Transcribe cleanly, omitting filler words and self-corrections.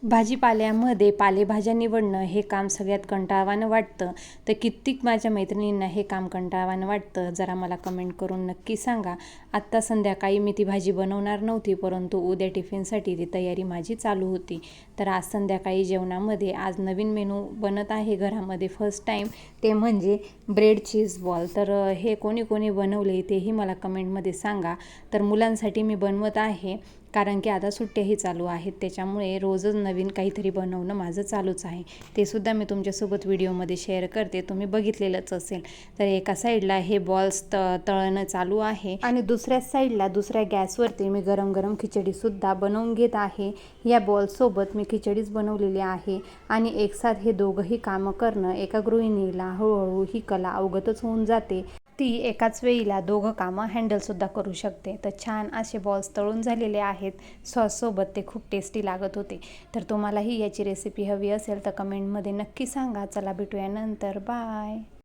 भाजीपाल्यामध्ये पालेभाज्या निवडणं हे काम सगळ्यात कंटाळवाणं वाटतं. तर कित्येक माझ्या मैत्रिणींना हे काम कंटाळवाणं वाटतं. जरा मला कमेंट करून नक्की सांगा. आत्ता संध्याकाळी मी ती भाजी बनवणार नव्हती, परंतु उद्या टिफिनसाठी ती तयारी माझी चालू होती. तर आज संध्याकाळी जेवणामध्ये आज नवीन मेनू बनत आहे घरामध्ये फर्स्ट टाईम, ते म्हणजे ब्रेड चीज बॉल. तर हे कोणी कोणी बनवले तेही मला कमेंटमध्ये सांगा. तर मुलांसाठी मी बनवत आहे, कारण की आता सुट्ट्याही चालू आहेत, त्याच्यामुळे रोजच नवीन काहीतरी बनवणं माझं चालूच आहे. ते सुद्धा मी तुमच्यासोबत व्हिडिओमध्ये शेअर करते, तुम्ही बघितलेलंच असेल. तर एका साईडला हे बॉल्स तळणं चालू आहे आणि दुसऱ्या साईडला दुसऱ्या गॅसवरती मी गरम गरम खिचडीसुद्धा बनवून घेत आहे. या बॉल्ससोबत मी खिचडीच बनवलेली आहे आणि एकसाथ हे दोघंही कामं करणं एका गृहिणीला हळूहळू ही कला अवगतच होऊन जाते. ती एकाच वेळीला दोघं कामं हँडलसुद्धा करू शकते. तर छान असे बॉल्स तळून झालेले आहेत. सॉससोबत ते खूप टेस्टी लागत होते. तर तुम्हालाही याची रेसिपी हवी असेल तर कमेंटमध्ये नक्की सांगा. चला भेटूया नंतर. बाय.